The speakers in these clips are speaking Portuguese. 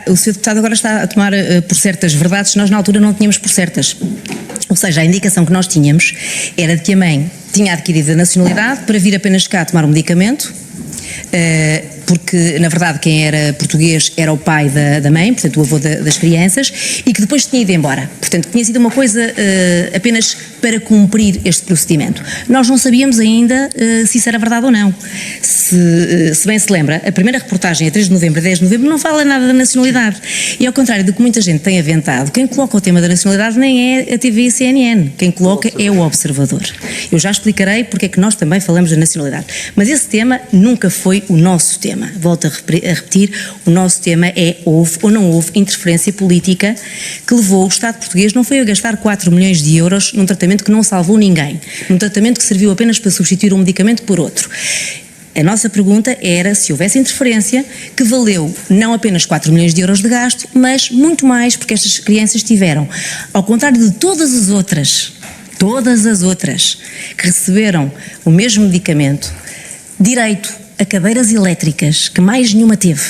o Sr. Deputado agora está a tomar por certas verdades que nós na altura não tínhamos por certas. Ou seja, a indicação que nós tínhamos era de que a mãe tinha adquirido a nacionalidade para vir apenas cá tomar um medicamento, porque na verdade quem era português era o pai da mãe, portanto o avô das crianças, e que depois tinha ido embora. Portanto, tinha sido uma coisa apenas para cumprir este procedimento. Nós não sabíamos ainda se isso era verdade ou não. Se bem se lembra, a primeira reportagem a 3 de novembro e 10 de novembro não fala nada da nacionalidade. E ao contrário do que muita gente tem aventado, quem coloca o tema da nacionalidade nem é a TV e a CNN. Quem coloca é o Observador. Eu já explicarei porque é que nós também falamos da nacionalidade. Mas esse tema nunca foi o nosso tema. Volto a repetir, o nosso tema é: houve ou não houve interferência política que levou o Estado português não foi a gastar 4 milhões de euros num tratamento que não salvou ninguém, num tratamento que serviu apenas para substituir um medicamento por outro. A nossa pergunta era se houvesse interferência que valeu não apenas 4 milhões de euros de gasto, mas muito mais, porque estas crianças tiveram, ao contrário de todas as outras que receberam o mesmo medicamento, direito a cadeiras elétricas que mais nenhuma teve.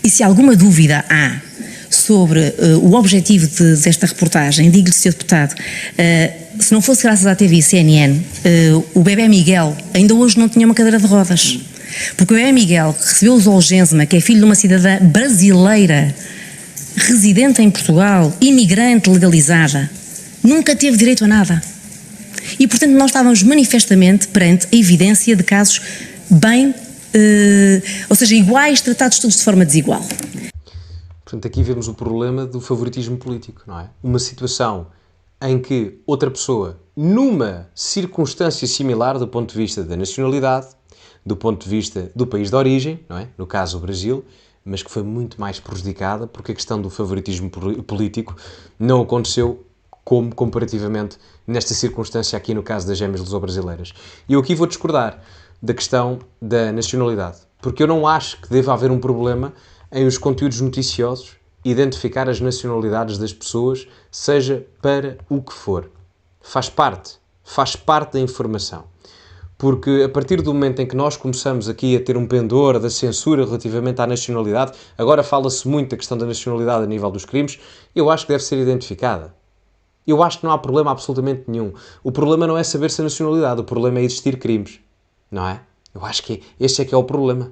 E se alguma dúvida há sobre o objetivo desta reportagem, digo-lhe, Sr. Deputado, se não fosse graças à TV e CNN, o bebé Miguel ainda hoje não tinha uma cadeira de rodas. Porque o bebé Miguel, que recebeu o Zolgensma, que é filho de uma cidadã brasileira, residente em Portugal, imigrante legalizada, nunca teve direito a nada. E, portanto, nós estávamos manifestamente perante a evidência de casos ou seja, iguais, tratados todos de forma desigual. Portanto, aqui vemos o problema do favoritismo político, não é? Uma situação em que outra pessoa, numa circunstância similar do ponto de vista da nacionalidade, do ponto de vista do país de origem, não é? No caso o Brasil, mas que foi muito mais prejudicada porque a questão do favoritismo político não aconteceu como comparativamente nesta circunstância aqui no caso das gêmeas luso-brasileiras. E eu aqui vou discordar da questão da nacionalidade, porque eu não acho que deva haver um problema em os conteúdos noticiosos identificar as nacionalidades das pessoas, seja para o que for. Faz parte da informação. Porque a partir do momento em que nós começamos aqui a ter um pendor da censura relativamente à nacionalidade, agora fala-se muito da questão da nacionalidade a nível dos crimes, eu acho que deve ser identificada. Eu acho que não há problema absolutamente nenhum. O problema não é saber-se a nacionalidade, o problema é existir crimes. Não é? Eu acho que este é que é o problema.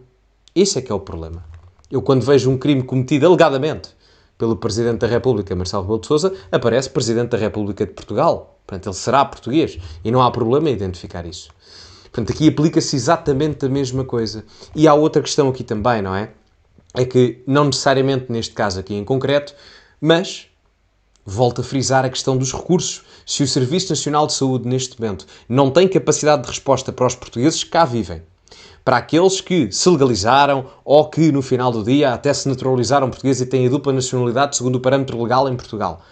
Esse é que é o problema. Eu, quando vejo um crime cometido alegadamente pelo Presidente da República, Marcelo Rebelo de Sousa, aparece Presidente da República de Portugal. Portanto, ele será português. E não há problema em identificar isso. Portanto, aqui aplica-se exatamente a mesma coisa. E há outra questão aqui também, não é? É que, não necessariamente neste caso aqui em concreto, mas volto a frisar a questão dos recursos. Se o Serviço Nacional de Saúde, neste momento, não tem capacidade de resposta para os portugueses que cá vivem, para aqueles que se legalizaram ou que, no final do dia, até se naturalizaram portugueses e têm a dupla nacionalidade segundo o parâmetro legal em Portugal.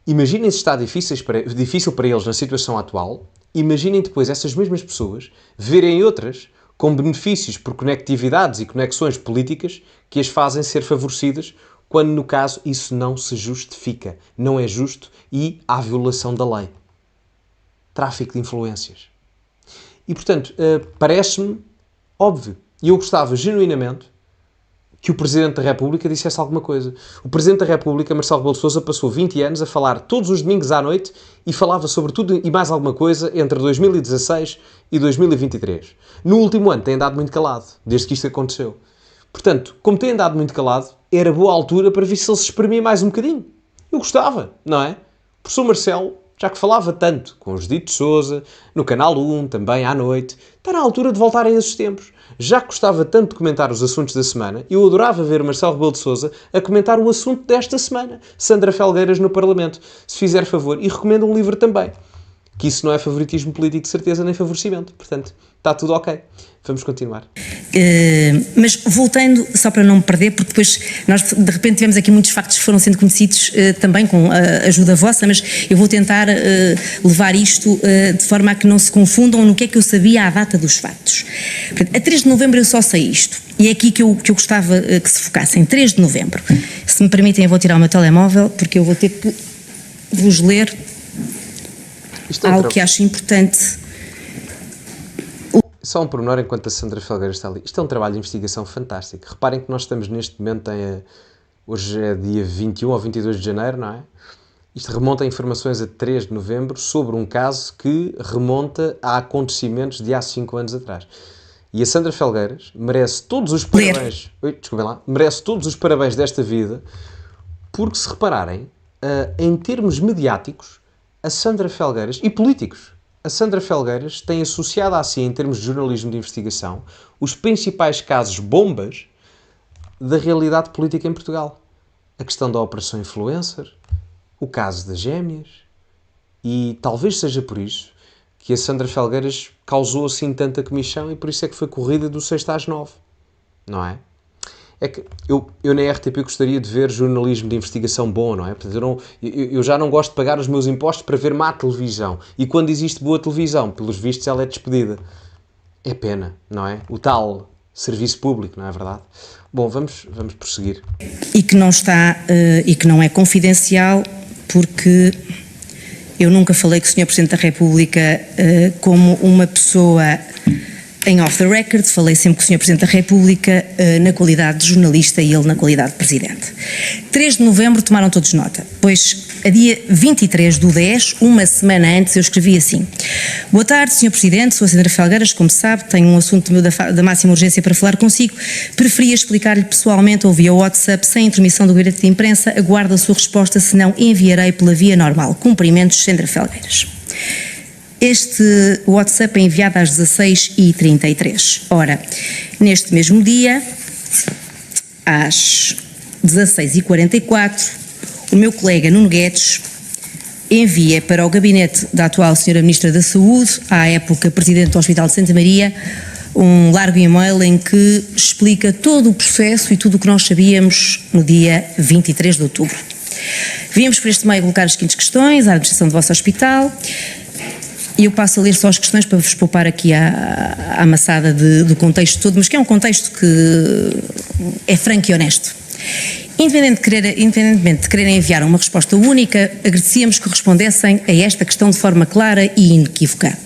Imaginem se está difícil para eles na situação atual. Imaginem depois essas mesmas pessoas verem outras com benefícios por conectividades e conexões políticas que as fazem ser favorecidas, quando, no caso, isso não se justifica. Não é justo e há violação da lei. Tráfico de influências. E, portanto, parece-me óbvio. E eu gostava, genuinamente, que o Presidente da República dissesse alguma coisa. O Presidente da República, Marcelo Rebelo de Sousa, passou 20 anos a falar todos os domingos à noite e falava sobre tudo e mais alguma coisa entre 2016 e 2023. No último ano tem andado muito calado, desde que isto aconteceu. Portanto, como tem andado muito calado, era boa altura para ver se ele se exprimia mais um bocadinho. Eu gostava, não é? O professor Marcelo, já que falava tanto com o Judito de Sousa, no Canal 1, também à noite, está na altura de voltar a esses tempos. Já que gostava tanto de comentar os assuntos da semana, eu adorava ver o Marcelo Rebelo de Sousa a comentar o assunto desta semana. Sandra Felgueiras no Parlamento. Se fizer favor. E recomendo um livro também. Que isso não é favoritismo político de certeza, nem favorecimento. Portanto, está tudo ok. Vamos continuar. Mas voltando, só para não me perder, porque depois nós de repente tivemos aqui muitos factos que foram sendo conhecidos também com a ajuda vossa, mas eu vou tentar levar isto de forma a que não se confundam no que é que eu sabia à data dos factos. Portanto, a 3 de novembro eu só sei isto, e é aqui que eu gostava que se focassem. 3 de novembro. Se me permitem, eu vou tirar o meu telemóvel, porque eu vou ter que vos ler algo que acho importante. Só um pormenor enquanto a Sandra Felgueiras está ali. Isto é um trabalho de investigação fantástico. Reparem que nós estamos neste momento, hoje é dia 21 ou 22 de janeiro, não é? Isto remonta a informações a 3 de novembro sobre um caso que remonta a acontecimentos de há 5 anos atrás. E a Sandra Felgueiras merece todos os parabéns... Desculpem lá. Merece todos os parabéns desta vida, porque se repararem, em termos mediáticos, a Sandra Felgueiras, e políticos, a Sandra Felgueiras tem associado a si, em termos de jornalismo de investigação, os principais casos bombas da realidade política em Portugal. A questão da Operação Influencer, o caso das gêmeas, e talvez seja por isso que a Sandra Felgueiras causou assim tanta comichão e por isso é que foi corrida do 6 às 9, não é? É que eu na RTP gostaria de ver jornalismo de investigação bom, não é? Portanto, eu já não gosto de pagar os meus impostos para ver má televisão. E quando existe boa televisão, pelos vistos, ela é despedida. É pena, não é? O tal serviço público, não é verdade? Bom, vamos prosseguir. E que não está, e que não é confidencial, porque eu nunca falei com o Sr. Presidente da República como uma pessoa em off the record, falei sempre com o Sr. Presidente da República na qualidade de jornalista e ele na qualidade de Presidente. 3 de novembro tomaram todos nota, pois a dia 23 do 10, uma semana antes, eu escrevi assim: boa tarde, Sr. Presidente, sou a Sandra Felgueiras, como sabe, tenho um assunto da máxima urgência para falar consigo, preferia explicar-lhe pessoalmente ou via WhatsApp, sem intermissão do gabinete de imprensa, aguardo a sua resposta, senão enviarei pela via normal. Cumprimentos, Sandra Felgueiras. Este WhatsApp é enviado às 16h33. Ora, neste mesmo dia, às 16h44, o meu colega Nuno Guedes envia para o gabinete da atual Sra. Ministra da Saúde, à época Presidente do Hospital de Santa Maria, um largo e-mail em que explica todo o processo e tudo o que nós sabíamos no dia 23 de outubro. Viemos por este meio colocar as seguintes questões à administração do vosso hospital. E eu passo a ler só as questões para vos poupar aqui a amassada do contexto todo, mas que é um contexto que é franco e honesto. Independentemente de quererem enviar uma resposta única, agradecíamos que respondessem a esta questão de forma clara e inequívoca.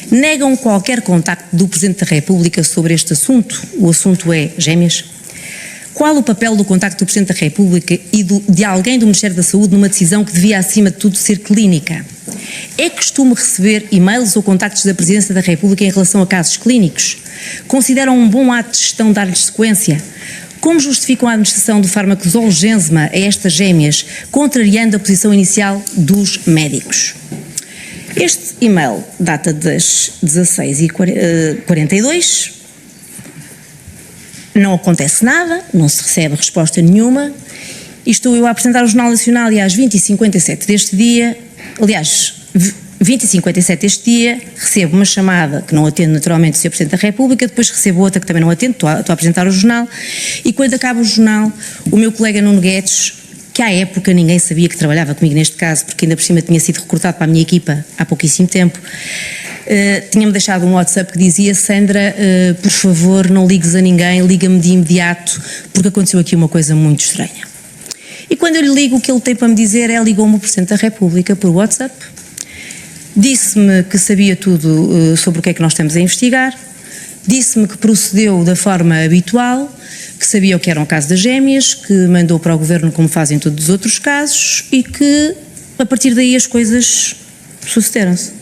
Negam qualquer contacto do Presidente da República sobre este assunto? O assunto é gêmeas? Qual o papel do contacto do Presidente da República e de alguém do Ministério da Saúde numa decisão que devia, acima de tudo, ser clínica? É costume receber e-mails ou contactos da Presidência da República em relação a casos clínicos? Consideram um bom ato de gestão dar-lhes sequência? Como justificam a administração do fármaco Zolgensma a estas gêmeas, contrariando a posição inicial dos médicos? Este e-mail data das 16h42, não acontece nada, não se recebe resposta nenhuma, e estou eu a apresentar o Jornal Nacional e às 20h57 deste dia, aliás, 20h57 deste dia, recebo uma chamada que não atendo naturalmente o Sr. Presidente da República, depois recebo outra que também não atendo, estou a apresentar o jornal, e quando acaba o jornal, o meu colega Nuno Guedes, que à época ninguém sabia que trabalhava comigo neste caso, porque ainda por cima tinha sido recrutado para a minha equipa há pouquíssimo tempo, tinha-me deixado um WhatsApp que dizia: Sandra, por favor, não ligues a ninguém, liga-me de imediato, porque aconteceu aqui uma coisa muito estranha. E quando eu lhe ligo, o que ele tem para me dizer é: ligou-me o Presidente da República por WhatsApp, disse-me que sabia tudo sobre o que é que nós estamos a investigar, disse-me que procedeu da forma habitual, que sabia o que era um caso das gêmeas, que mandou para o Governo como fazem todos os outros casos e que, a partir daí, as coisas sucederam-se.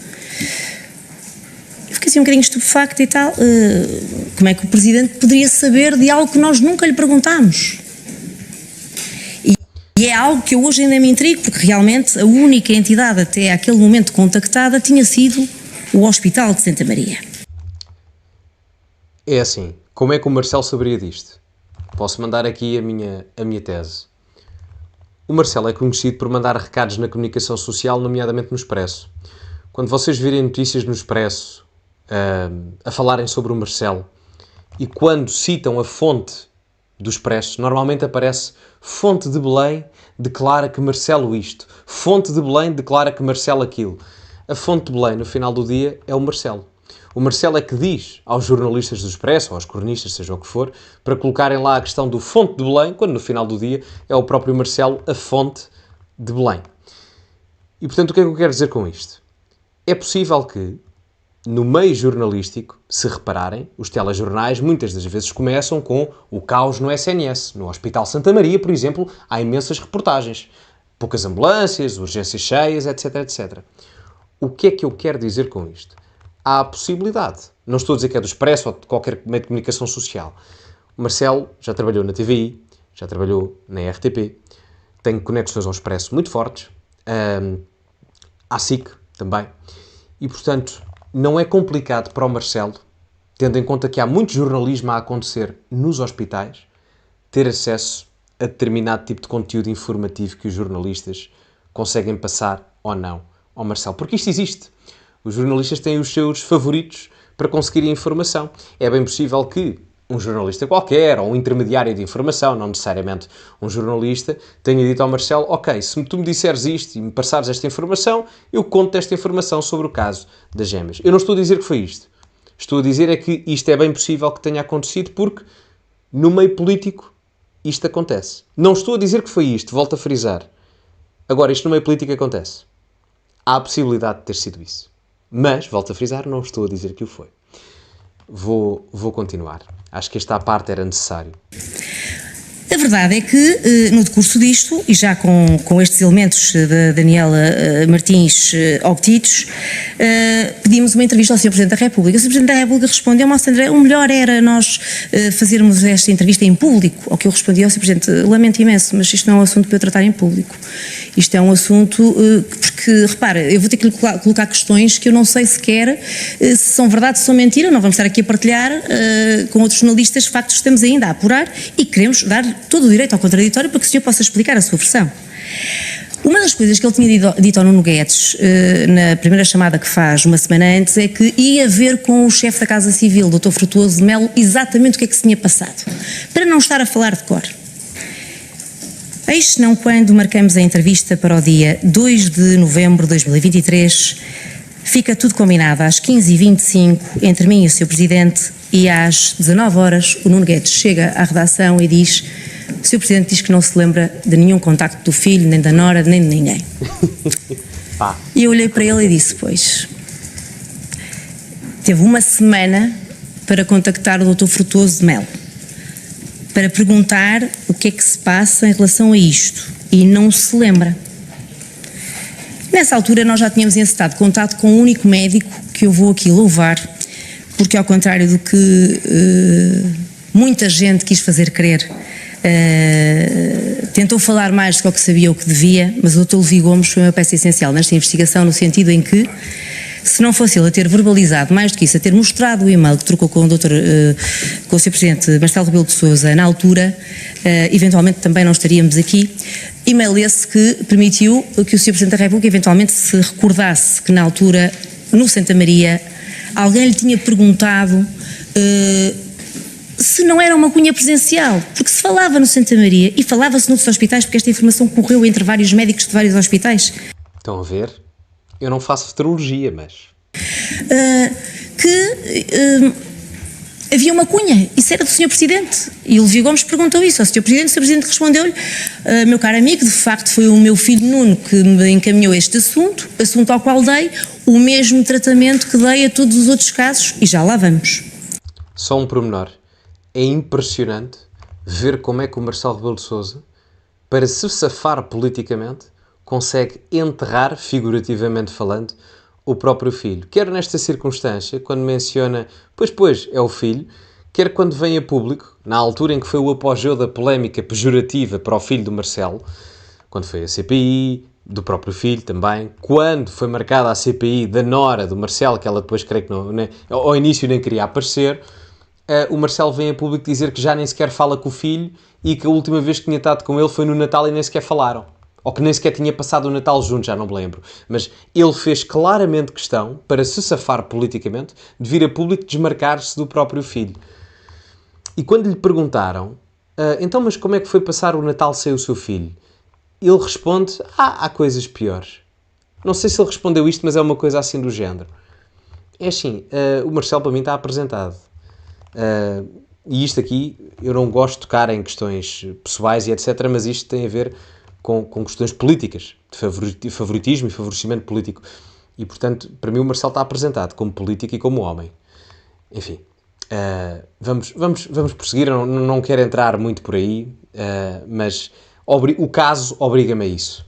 Eu fiquei assim um bocadinho estupefacta e tal. Como é que o Presidente poderia saber de algo que nós nunca lhe perguntámos? E é algo que eu hoje ainda me intrigo, porque realmente a única entidade até aquele momento contactada tinha sido o Hospital de Santa Maria. É assim, como é que o Marcelo saberia disto? Posso mandar aqui a minha tese. O Marcelo é conhecido por mandar recados na comunicação social, nomeadamente no Expresso. Quando vocês virem notícias no Expresso a falarem sobre o Marcelo, e quando citam a fonte do Expresso, normalmente aparece: fonte de Belém declara que Marcelo isto, fonte de Belém declara que Marcelo aquilo. A fonte de Belém, no final do dia, é o Marcelo. O Marcelo é que diz aos jornalistas do Expresso, ou aos cronistas, seja o que for, para colocarem lá a questão do fonte de Belém, quando no final do dia é o próprio Marcelo a fonte de Belém. E portanto, o que é que eu quero dizer com isto? É possível que, no meio jornalístico, se repararem, os telejornais muitas das vezes começam com o caos no SNS. No Hospital Santa Maria, por exemplo, há imensas reportagens. Poucas ambulâncias, urgências cheias, etc, etc. O que é que eu quero dizer com isto? Há a possibilidade, não estou a dizer que é do Expresso ou de qualquer meio de comunicação social. O Marcelo já trabalhou na TVI, já trabalhou na RTP, tem conexões ao Expresso muito fortes, à SIC também, e portanto não é complicado para o Marcelo, tendo em conta que há muito jornalismo a acontecer nos hospitais, ter acesso a determinado tipo de conteúdo informativo que os jornalistas conseguem passar ou não ao Marcelo. Porque isto existe. Os jornalistas têm os seus favoritos para conseguir informação. É bem possível que um jornalista qualquer, ou um intermediário de informação, não necessariamente um jornalista, tenha dito ao Marcelo: ok, se tu me disseres isto e me passares esta informação, eu conto esta informação sobre o caso das gêmeas. Eu não estou a dizer que foi isto. Estou a dizer é que isto é bem possível que tenha acontecido porque no meio político isto acontece. Não estou a dizer que foi isto, volto a frisar. Agora, isto no meio político acontece. Há a possibilidade de ter sido isso. Mas, volto a frisar, não estou a dizer que o foi. Vou continuar. Acho que esta parte era necessário. A verdade é que, no decurso disto, e já com estes elementos da Daniela Martins obtidos, pedimos uma entrevista ao Sr. Presidente da República. O Sr. Presidente da República respondeu: Mostra André, o melhor era nós fazermos esta entrevista em público. Ao que eu respondi ao Sr. Presidente: lamento imenso, mas isto não é um assunto para eu tratar em público. Isto é um assunto porque, repara, eu vou ter que lhe colocar questões que eu não sei sequer se são verdade, se são mentira. Não vamos estar aqui a partilhar com outros jornalistas factos que estamos ainda a apurar e queremos dar todo o direito ao contraditório para que o senhor possa explicar a sua versão. Uma das coisas que ele tinha dito ao Nuno Guedes na primeira chamada que faz uma semana antes é que ia ver com o chefe da Casa Civil, Dr. Frutuoso de Melo, exatamente o que é que se tinha passado, para não estar a falar de cor. Eis não quando marcamos a entrevista para o dia 2 de novembro de 2023, fica tudo combinado às 15h25 entre mim e o Sr. Presidente, e às 19 horas o Nuno Guedes chega à redação e diz: o Sr. Presidente diz que não se lembra de nenhum contacto do filho, nem da nora, nem de ninguém. E eu olhei para ele e disse: pois, teve uma semana para contactar o Dr. Frutuoso de Melo, para perguntar o que é que se passa em relação a isto, e não se lembra. Nessa altura nós já tínhamos encetado contato com o único médico que eu vou aqui louvar, porque ao contrário do que muita gente quis fazer crer, tentou falar mais do que sabia ou que devia, mas o Dr. Levi Gomes foi uma peça essencial nesta investigação, no sentido em que, se não fosse ele a ter verbalizado mais do que isso, a ter mostrado o e-mail que trocou com com o Sr. Presidente Marcelo Rebelo de Sousa na altura, eventualmente também não estaríamos aqui. E-mail esse que permitiu que o Sr. Presidente da República eventualmente se recordasse que na altura, no Santa Maria, alguém lhe tinha perguntado se não era uma cunha presencial, porque se falava no Santa Maria e falava-se noutros hospitais, porque esta informação correu entre vários médicos de vários hospitais. Estão a ver? Eu não faço futurologia, mas... havia uma cunha, isso era do Sr. Presidente. E o Levi Gomes perguntou isso ao Sr. Presidente, o Sr. Presidente respondeu-lhe: meu caro amigo, de facto foi o meu filho Nuno que me encaminhou este assunto ao qual dei o mesmo tratamento que dei a todos os outros casos, e já lá vamos. Só um pormenor. É impressionante ver como é que o Marcelo Rebelo de Sousa, para se safar politicamente, consegue enterrar, figurativamente falando, o próprio filho. Quer nesta circunstância, quando menciona, pois, é o filho, quer quando vem a público, na altura em que foi o apogeu da polémica pejorativa para o filho do Marcelo, quando foi a CPI, do próprio filho também, quando foi marcada a CPI da nora do Marcelo, que ela depois, creio que não, né, ao início nem queria aparecer, o Marcelo vem a público dizer que já nem sequer fala com o filho e que a última vez que tinha estado com ele foi no Natal e nem sequer falaram. Ou que nem sequer tinha passado o Natal junto, já não me lembro. Mas ele fez claramente questão, para se safar politicamente, de vir a público desmarcar-se do próprio filho. E quando lhe perguntaram, então, mas como é que foi passar o Natal sem o seu filho? Ele responde: há coisas piores. Não sei se ele respondeu isto, mas é uma coisa assim do género. É assim, o Marcelo para mim está apresentado. E isto aqui, eu não gosto de tocar em questões pessoais e etc, mas isto tem a ver com questões políticas, de favoritismo e favorecimento político. E, portanto, para mim o Marcelo está apresentado como político e como homem. Enfim, vamos prosseguir, eu não quero entrar muito por aí, mas o caso obriga-me a isso.